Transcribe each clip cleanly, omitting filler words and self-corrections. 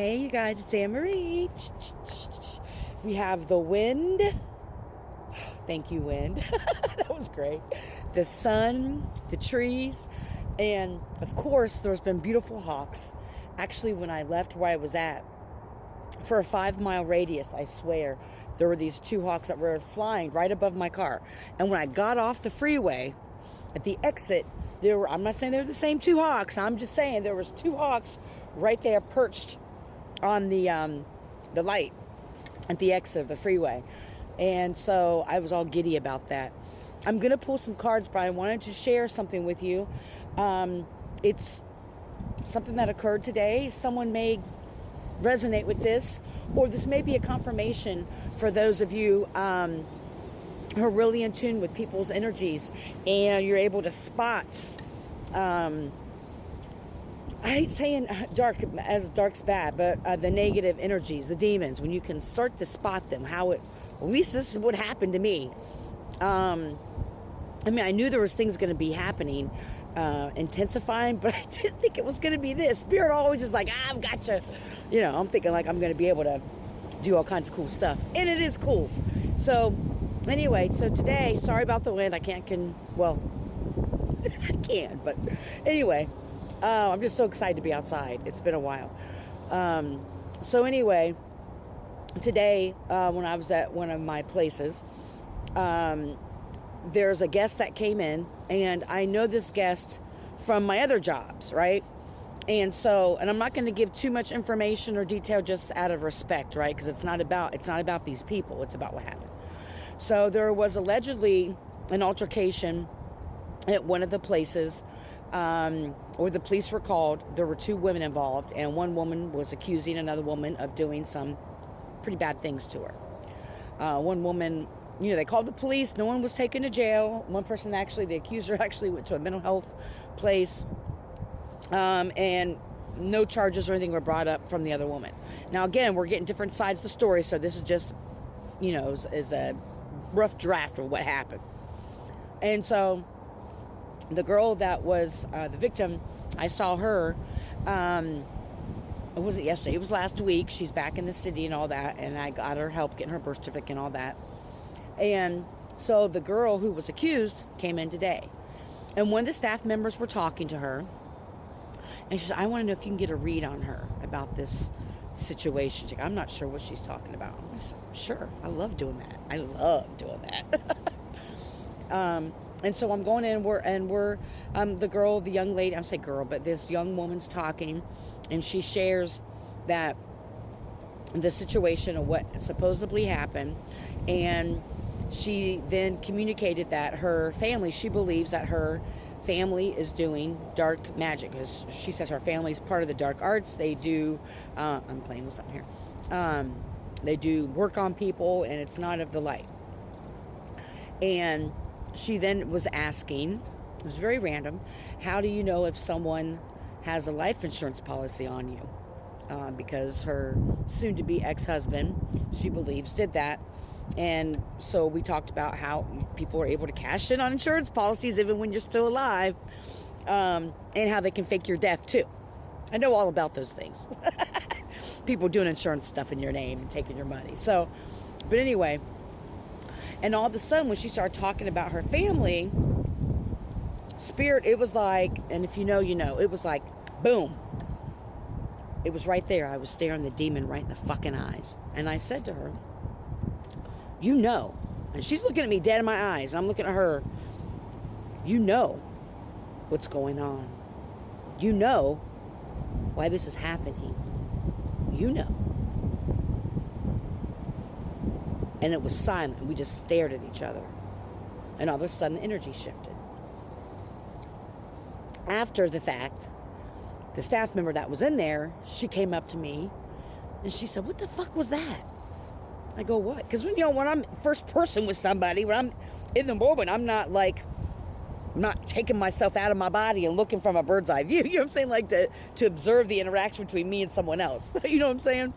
Hey, you guys, it's Anne Marie. We have the wind. Thank you, wind. That was great. The sun, the trees, and of course, there's been beautiful hawks. Actually, when I left where I was at, for a 5 mile radius, I swear, there were these two hawks that were flying right above my car. And when I got off the freeway at the exit, I'm not saying they were the same two hawks. I'm just saying there was two hawks right there perched on the light at the exit of the freeway. And so I was all giddy about that. I'm going to pull some cards, but I wanted to share something with you. It's something that occurred today. Someone may resonate with this, or this may be a confirmation for those of you who are really in tune with people's energies, and you're able to spot, I hate saying dark, as dark's bad, but the negative energies, the demons, when you can start to spot them, at least this is what happened to me. I knew there was things going to be happening, intensifying, but I didn't think it was going to be this. Spirit always is like, I've got you. I'm thinking like I'm going to be able to do all kinds of cool stuff. And it is cool. So anyway, today, sorry about the wind. I can, but anyway, I'm just so excited to be outside. It's been a while. So anyway, today, when I was at one of my places, there's a guest that came in, and I know this guest from my other jobs, right? And I'm not going to give too much information or detail just out of respect, right? Because it's not about these people. It's about what happened. So there was allegedly an altercation at one of the places, where the police were called. There were two women involved, and one woman was accusing another woman of doing some pretty bad things to her. One woman, they called the police. No one was taken to jail. One person, the accuser, went to a mental health place. And no charges or anything were brought up from the other woman. Now, again, we're getting different sides of the story, so this is just, is a rough draft of what happened. And so the girl that was the victim, I saw her, it wasn't yesterday, it was last week. She's back in the city and all that, and I got her help getting her birth certificate and all that. And so the girl who was accused came in today. And one of the staff members were talking to her, and she said, I want to know if you can get a read on her about this situation. She's like, I'm not sure what she's talking about. I said, sure, I love doing that. And so I'm going in, we're the girl, the young lady, I'm saying girl, but this young woman's talking, and she shares that the situation of what supposedly happened, and she then communicated that her family, she believes that her family is doing dark magic, because she says her family is part of the dark arts. They do, I'm playing with something here, they do work on people, and it's not of the light. And she then was asking, it was very random, how do you know if someone has a life insurance policy on you? Because her soon-to-be ex-husband, she believes, did that. And so we talked about how people are able to cash in on insurance policies even when you're still alive, and how they can fake your death too. I know all about those things. People doing insurance stuff in your name and taking your money. But anyway, and all of a sudden when she started talking about her family, Spirit, it was like, and if you know, it was like, boom. It was right there. I was staring the demon right in the fucking eyes. And I said to her, and she's looking at me dead in my eyes. I'm looking at her. What's going on. Why this is happening. And it was silent. We just stared at each other. And all of a sudden, the energy shifted. After the fact, the staff member that was in there, she came up to me, and she said, what the fuck was that? I go, what? Because when I'm first person with somebody, when I'm in the moment, I'm not taking myself out of my body and looking from a bird's eye view. You know what I'm saying? Like to observe the interaction between me and someone else. You know what I'm saying?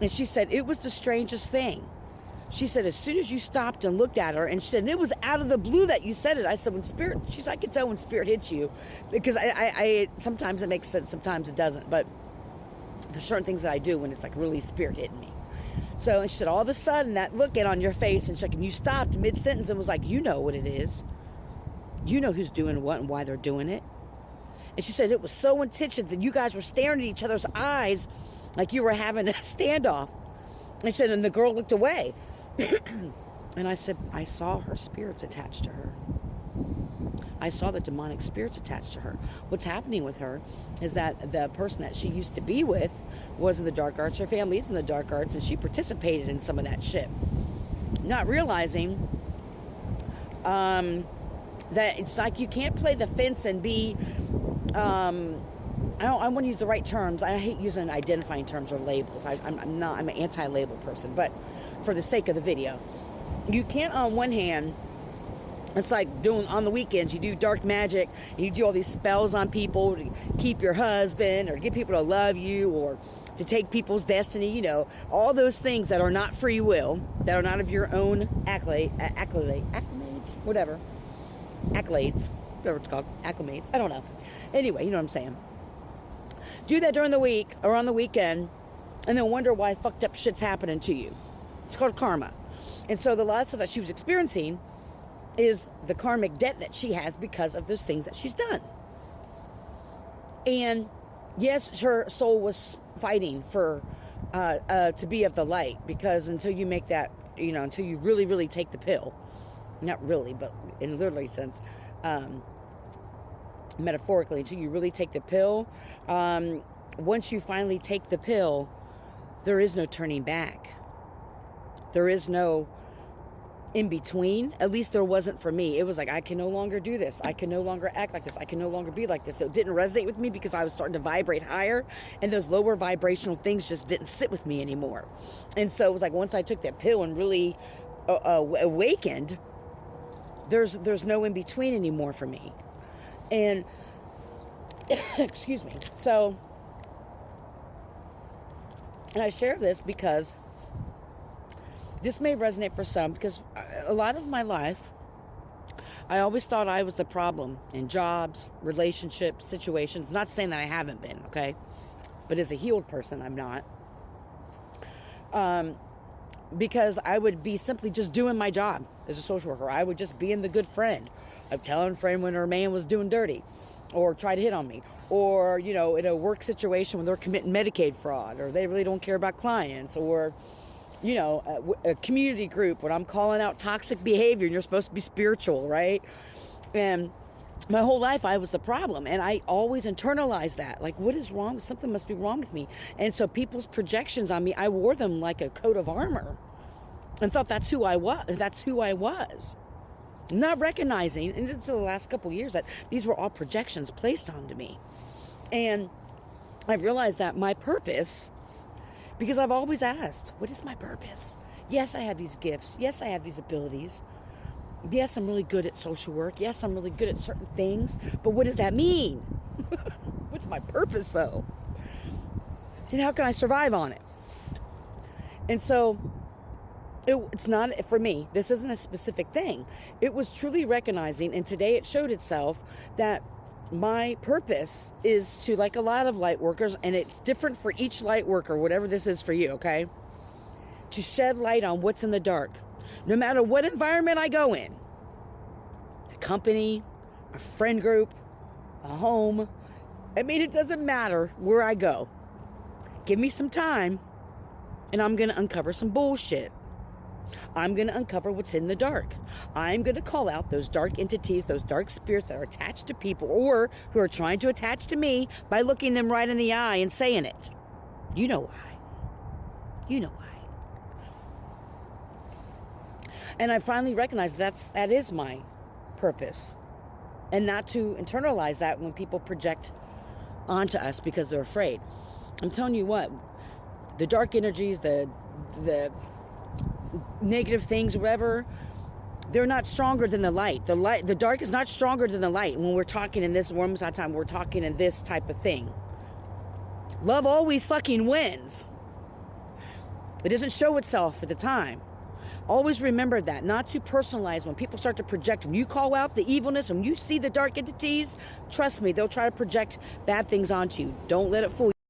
And she said, it was the strangest thing. She said, as soon as you stopped and looked at her, and she said, it was out of the blue that you said it. I said, I can tell when spirit hits you, because I sometimes it makes sense, sometimes it doesn't. But There's certain things that I do when it's like really spirit hitting me. So, and she said, all of a sudden, that look on your face, and she's like, and you stopped mid-sentence and was like, you know what it is. You know who's doing what and why they're doing it. And she said it was so intense that you guys were staring at each other's eyes like you were having a standoff. And she said, and the girl looked away. And I said, I saw her spirits attached to her. I saw the demonic spirits attached to her. What's happening with her is that the person that she used to be with was in the dark arts. Her family is in the dark arts, and she participated in some of that shit. Not realizing that it's like you can't play the fence and be, I want to use the right terms. I hate using identifying terms or labels. I'm an anti-label person, but for the sake of the video, you can't on one hand, it's like doing on the weekends, you do dark magic, and you do all these spells on people to keep your husband or get people to love you or to take people's destiny, you know, all those things that are not free will, that are not of your own acclimates, whatever it's called, acclimates, I don't know. Anyway, you know what I'm saying. Do that during the week or on the weekend and then wonder why fucked up shit's happening to you. It's called karma. And so the loss that she was experiencing is the karmic debt that she has because of those things that she's done. And yes, her soul was fighting for to be of the light, because until you make that, you know, until you really, really take the pill, not really, but in literally sense, metaphorically, until you really take the pill, once you finally take the pill, there is no turning back. There is no in between. At least there wasn't for me. It was like, I can no longer do this. I can no longer act like this. I can no longer be like this. So it didn't resonate with me because I was starting to vibrate higher, and those lower vibrational things just didn't sit with me anymore. And so it was like, once I took that pill and really awakened, there's no in between anymore for me. And excuse me. So, and I share this because this may resonate for some, because a lot of my life, I always thought I was the problem in jobs, relationships, situations. Not saying that I haven't been, okay? But as a healed person, I'm not. Because I would be simply just doing my job as a social worker. I would just being the good friend. I'm telling a friend when her man was doing dirty or tried to hit on me. Or, you know, in a work situation when they're committing Medicaid fraud, or they really don't care about clients, or, you know, a community group when I'm calling out toxic behavior and you're supposed to be spiritual, right? And my whole life I was the problem, and I always internalized that. Like, what is wrong? Something must be wrong with me. And so people's projections on me, I wore them like a coat of armor and thought that's who I was. That's who I was. Not recognizing, and it's the last couple of years, that these were all projections placed onto me. And I've realized that my purpose, because I've always asked, what is my purpose? Yes, I have these gifts. Yes, I have these abilities. Yes, I'm really good at social work. Yes, I'm really good at certain things. But what does that mean? What's my purpose, though? And how can I survive on it? And so it's not, for me, this isn't a specific thing. It was truly recognizing, and today it showed itself, that my purpose is to, like a lot of light workers, and it's different for each light worker, whatever this is for you, okay? To shed light on what's in the dark. No matter what environment I go in, a company, a friend group, a home, I mean, it doesn't matter where I go. Give me some time, and I'm going to uncover some bullshit. I'm going to uncover what's in the dark. I'm going to call out those dark entities, those dark spirits that are attached to people or who are trying to attach to me by looking them right in the eye and saying it. You know why. You know why. And I finally recognized that is my purpose. And not to internalize that when people project onto us because they're afraid. I'm telling you what, the dark energies, the negative things, whatever, they're not stronger than the light. The dark is not stronger than the light. When we're talking in this warm side time, we're talking in this type of thing. Love always fucking wins. It doesn't show itself at the time. Always remember that, not to personalize when people start to project. When you call out the evilness, when you see the dark entities, trust me, they'll try to project bad things onto you. Don't let it fool you.